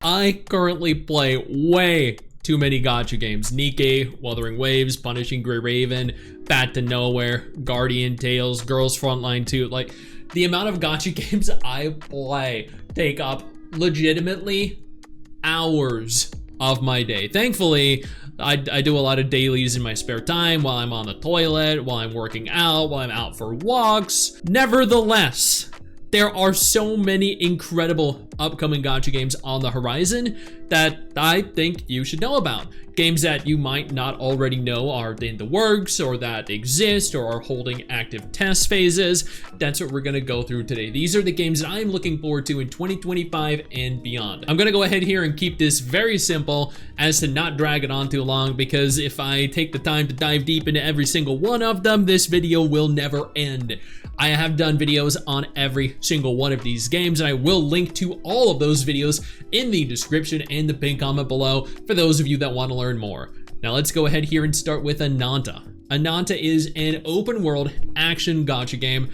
I currently play way too many gacha games. NIKKE, Wuthering Waves, Punishing Grey Raven, Bat to Nowhere, Guardian Tales, Girls Frontline 2. Like, the amount of gacha games I play take up legitimately hours of my day. Thankfully, I do a lot of dailies in my spare time while I'm on the toilet, while I'm working out, while I'm out for walks. Nevertheless, there are so many incredible upcoming gacha games on the horizon that I think you should know about. Games that you might not already know are in the works, or that exist, or are holding active test phases. That's what we're gonna go through today. These are the games that I'm looking forward to in 2025 and beyond. I'm gonna go ahead here and keep this very simple as to not drag it on too long, because if I take the time to dive deep into every single one of them, this video will never end. I have done videos on every single one of these games, and I will link to all of those videos in the description and the pinned comment below for those of you that want to learn more. Now let's go ahead here and start with Ananta. Ananta is an open world action gacha game,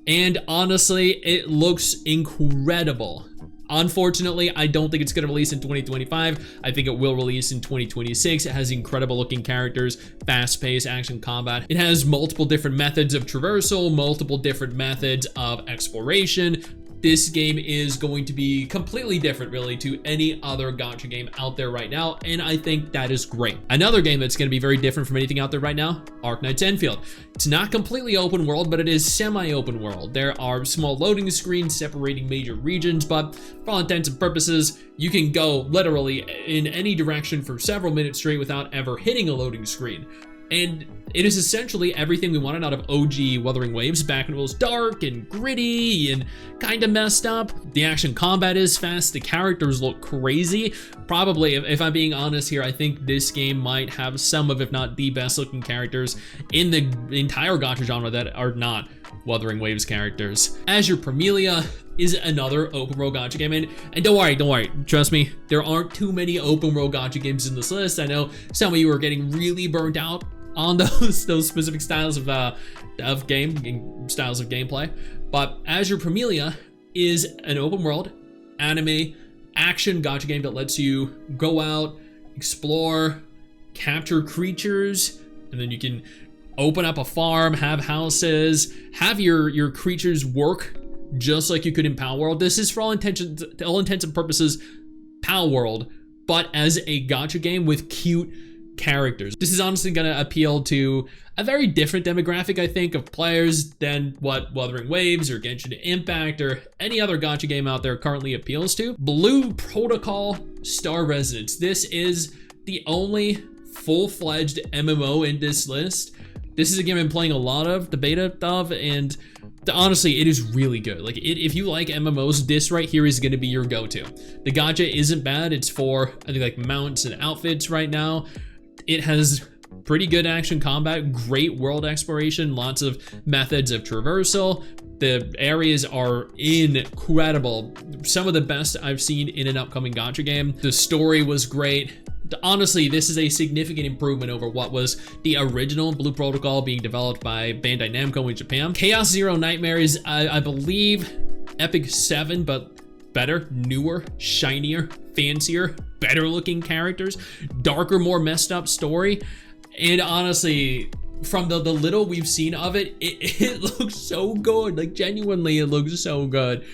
and honestly, it looks incredible. Unfortunately, I don't think it's going to release in 2025. I think it will release in 2026. It has incredible looking characters, fast-paced action combat. It has multiple different methods of traversal, multiple different methods of exploration. This game is going to be completely different, really, to any other gacha game out there right now, and I think that is great. Another game that's going to be very different from anything out there right now, Arknights Endfield. It's not completely open world, but it is semi-open world. There are small loading screens separating major regions, but for all intents and purposes, you can go literally in any direction for several minutes straight without ever hitting a loading screen. And it is essentially everything we wanted out of OG Wuthering Waves back when it was dark and gritty and kind of messed up. The action combat is fast, the characters look crazy. Probably, if I'm being honest here, I think this game might have some of, if not the best looking characters in the entire gacha genre that are not Wuthering Waves characters. Azur Promilia is another open world gacha game, and don't worry, trust me, there aren't too many open world gacha games in this list. I know some of you are getting really burnt out on those specific styles of gameplay, but Azur Promilia is an open world anime action gacha game that lets you go out, explore, capture creatures, and then you can open up a farm, have houses, have your creatures work just like you could in Pal World. This is, for all intents and purposes, Pal World, but as a gacha game with cute characters. This is honestly going to appeal to a very different demographic, I think, of players than what Wuthering Waves or Genshin Impact or any other gacha game out there currently appeals to. Blue Protocol Star Residence. This is the only full-fledged MMO in this list. This is a game I'm playing a lot of, the beta of, and honestly, it is really good. Like, if you like MMOs, this right here is going to be your go-to. The gacha isn't bad. It's for, I think, like mounts and outfits right now. It has pretty good action combat, great world exploration, lots of methods of traversal. The areas are incredible. Some of the best I've seen in an upcoming gacha game. The story was great. Honestly, this is a significant improvement over what was the original Blue Protocol being developed by Bandai Namco in Japan. Chaos Zero Nightmare is, I believe, Epic 7, but better, newer, shinier, fancier, better looking characters, darker, more messed up story. And honestly, from the little we've seen of it, it looks so good. Like, genuinely, it looks so good.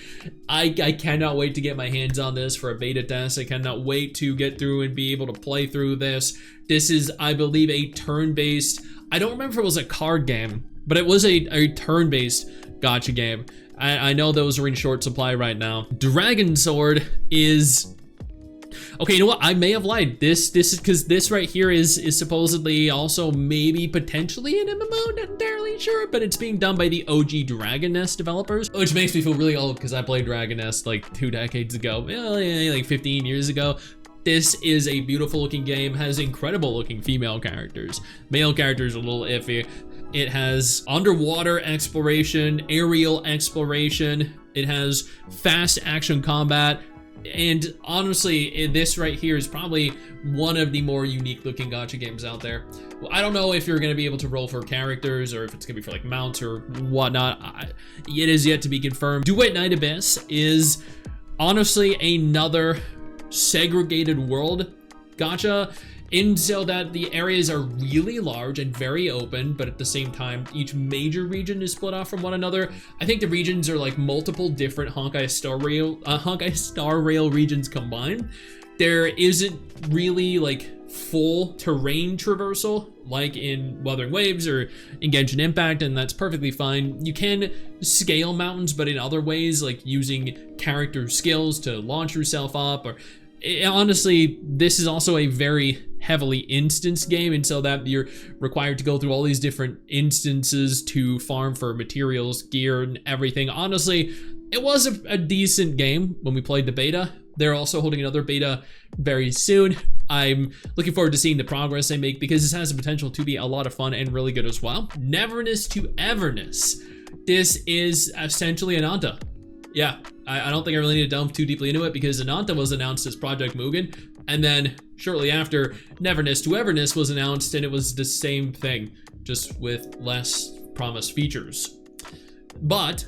I cannot wait to get my hands on this for a beta test. I cannot wait to get through and be able to play through this. This is, I believe, a turn-based, I don't remember if it was a card game, but it was a turn-based gacha game. I know those are in short supply right now. Dragon Sword is, okay, you know what? I may have lied. This is because this right here is supposedly also maybe potentially an MMO, not entirely sure, but it's being done by the OG Neverness developers, which makes me feel really old because I played Neverness like 2 decades ago, like 15 years ago. This is a beautiful looking game, has incredible looking female characters. Male characters are a little iffy. It has underwater exploration, aerial exploration. It has fast action combat. And honestly, this right here is probably one of the more unique looking gacha games out there. Well, I don't know if you're going to be able to roll for characters or if it's going to be for like mounts or whatnot. It is yet to be confirmed. Duet Night Abyss is honestly another segregated world gacha, in so that the areas are really large and very open, but at the same time, each major region is split off from one another. I think the regions are like multiple different Honkai Star Rail regions combined. There isn't really like full terrain traversal like in Wuthering Waves or in Genshin Impact, and that's perfectly fine. You can scale mountains, but in other ways, like using character skills to launch yourself up, or honestly, this is also a very heavily instanced game, and so that you're required to go through all these different instances to farm for materials, gear, and everything. Honestly, it was a decent game when we played the beta. They're also holding another beta very soon. I'm looking forward to seeing the progress they make because this has the potential to be a lot of fun and really good as well. Neverness to Everness. This is essentially Ananta. Yeah, I don't think I really need to delve too deeply into it because Ananta was announced as Project Mugen, and then shortly after, Neverness to Everness was announced, and it was the same thing, just with less promised features. But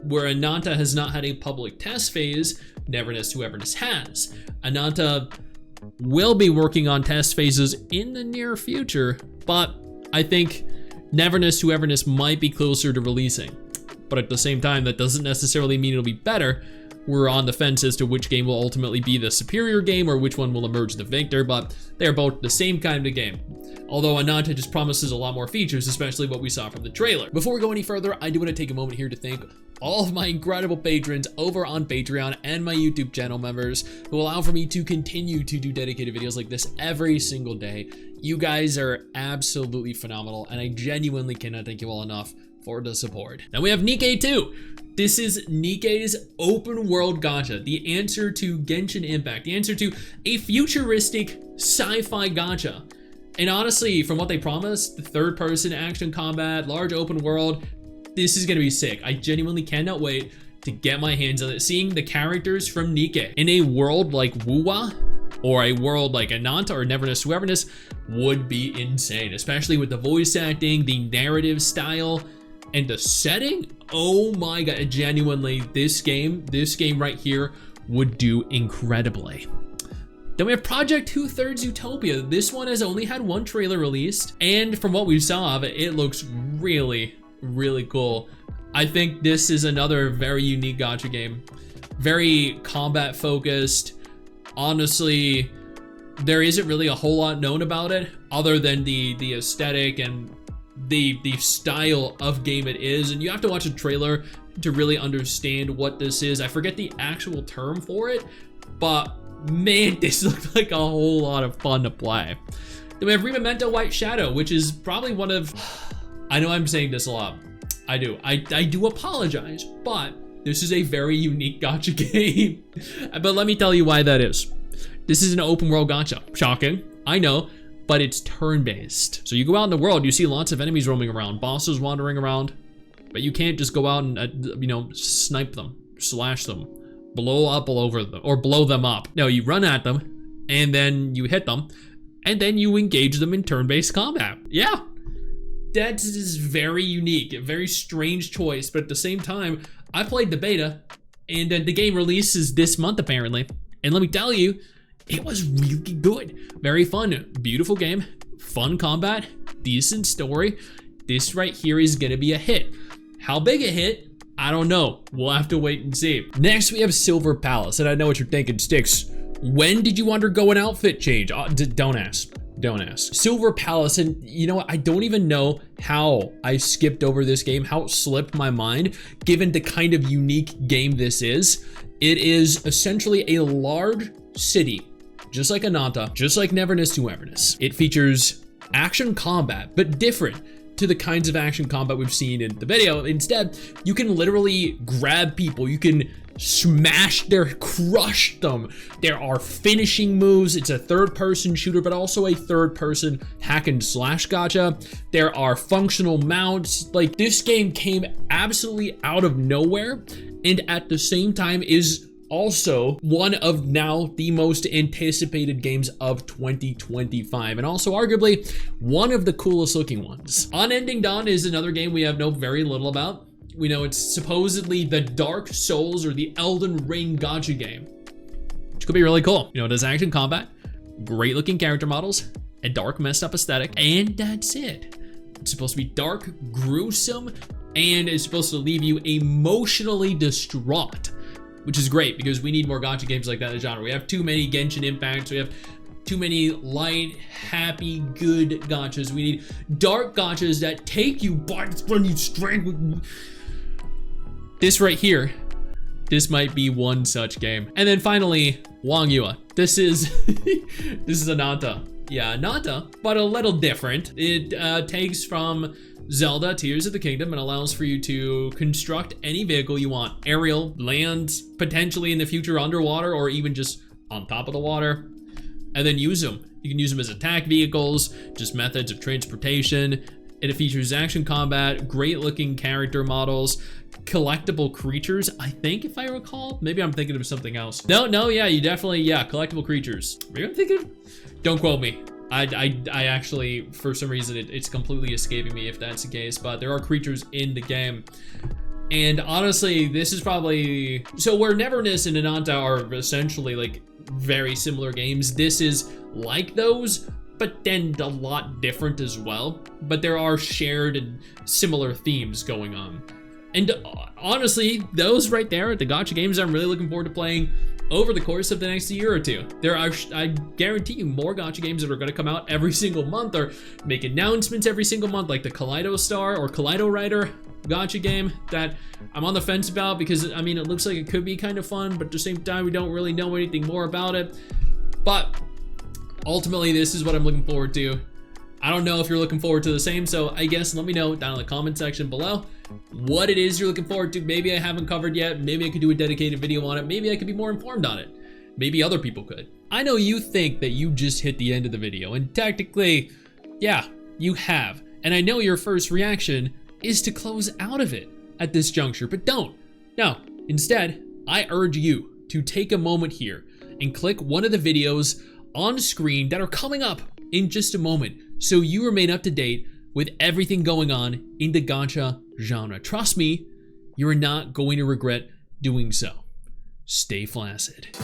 where Ananta has not had a public test phase, Neverness to Everness has. Ananta will be working on test phases in the near future, but I think Neverness to Everness might be closer to releasing. But at the same time, that doesn't necessarily mean it'll be better. We're on the fence as to which game will ultimately be the superior game or which one will emerge the victor, but they're both the same kind of game. Although Ananta just promises a lot more features, especially what we saw from the trailer. Before we go any further, I do want to take a moment here to thank all of my incredible patrons over on Patreon and my YouTube channel members who allow for me to continue to do dedicated videos like this every single day. You guys are absolutely phenomenal, and I genuinely cannot thank you all enough for the support. Now we have NIKKE 2. This is NIKKE's open world gacha, the answer to Genshin Impact, the answer to a futuristic sci-fi gacha. And honestly, from what they promised, the third person action combat, large open world, this is gonna be sick. I genuinely cannot wait to get my hands on it. Seeing the characters from NIKKE in a world like Wuwa, or a world like Ananta or Neverness to Everness would be insane, especially with the voice acting, the narrative style, and the setting. Oh my god, genuinely, this game right here would do incredibly. Then we have Project 2/3 Utopia. This one has only had one trailer released, and from what we saw of it, it looks really, really cool. I think this is another very unique gacha game. Very combat focused. Honestly, there isn't really a whole lot known about it other than the aesthetic and the style of game it is, and you have to watch a trailer to really understand what this is. I forget the actual term for it, but man, this looked like a whole lot of fun to play. Then we have ReMemento White Shadow, which is probably one of, I know I'm saying this a lot, I do apologize, but this is a very unique gacha game. But let me tell you why that is. This is an open world gacha. Shocking, I know, but it's turn-based. So you go out in the world, you see lots of enemies roaming around, bosses wandering around, but you can't just go out and, snipe them, slash them, blow up all over them, or blow them up. No, you run at them, and then you hit them, and then you engage them in turn-based combat. Yeah, that is very unique, a very strange choice, but at the same time, I played the beta, and the game releases this month apparently, and let me tell you, it was really good. Very fun, beautiful game, fun combat, decent story. This right here is gonna be a hit. How big a hit? I don't know. We'll have to wait and see. Next, we have Silver Palace, and I know what you're thinking, Stix. When did you undergo an outfit change? Don't ask. Don't ask. Silver Palace, and you know what? I don't even know how I skipped over this game, how it slipped my mind, given the kind of unique game this is. It is essentially a large city, just like Ananta, just like Neverness to Everness. It features action combat, but different to the kinds of action combat we've seen in the video. Instead, you can literally grab people, you can crush them. There are finishing moves. It's a third-person shooter, but also a third-person hack and slash gacha. There are functional mounts. Like, this game came absolutely out of nowhere, and at the same time is also one of now the most anticipated games of 2025, and also arguably one of the coolest looking ones. Unending Dawn is another game we have know very little about. We know it's supposedly the Dark Souls or the Elden Ring gacha game. which could be really cool. You know, it has action combat, great looking character models, a dark messed up aesthetic, and that's it. It's supposed to be dark, gruesome, and it's supposed to leave you emotionally distraught, which is great because we need more gacha games like that in the genre. We have too many Genshin Impacts, we have too many light, happy, good gachas. We need dark gachas that take you by the throat, you strangle. This right here, this might be one such game. And then finally, Wang Yue. This is this is Ananta. Yeah, Ananta, but a little different. It takes from Zelda Tears of the Kingdom and allows for you to construct any vehicle you want. Aerial, land, potentially in the future underwater, or even just on top of the water. And then use them. You can use them as attack vehicles, just methods of transportation. It features action combat, great looking character models, collectible creatures, I think, if I recall. Maybe I'm thinking of something else. No, yeah, you definitely, yeah, collectible creatures. Maybe I'm thinking, don't quote me. I actually, for some reason, it's completely escaping me if that's the case, but there are creatures in the game. And honestly, this is probably, so where Neverness and Ananta are essentially like very similar games, this is like those, but then a lot different as well. But there are shared and similar themes going on. And honestly, those right there are the gacha games I'm really looking forward to playing over the course of the next year or two. There are, I guarantee you, more gacha games that are gonna come out every single month or make announcements every single month, like the Kaleido Star or Kaleido Rider gacha game that I'm on the fence about because, I mean, it looks like it could be kind of fun, but at the same time, we don't really know anything more about it. But ultimately, this is what I'm looking forward to. I don't know if you're looking forward to the same, so I guess let me know down in the comment section below what it is you're looking forward to. Maybe I haven't covered yet. Maybe I could do a dedicated video on it. Maybe I could be more informed on it. Maybe other people could. I know you think that you just hit the end of the video, and technically, yeah, you have. And I know your first reaction is to close out of it at this juncture, but don't. No, instead, I urge you to take a moment here and click one of the videos on screen that are coming up in just a moment, so you remain up to date with everything going on in the gacha genre. Trust me, you're not going to regret doing so. Stay flaccid.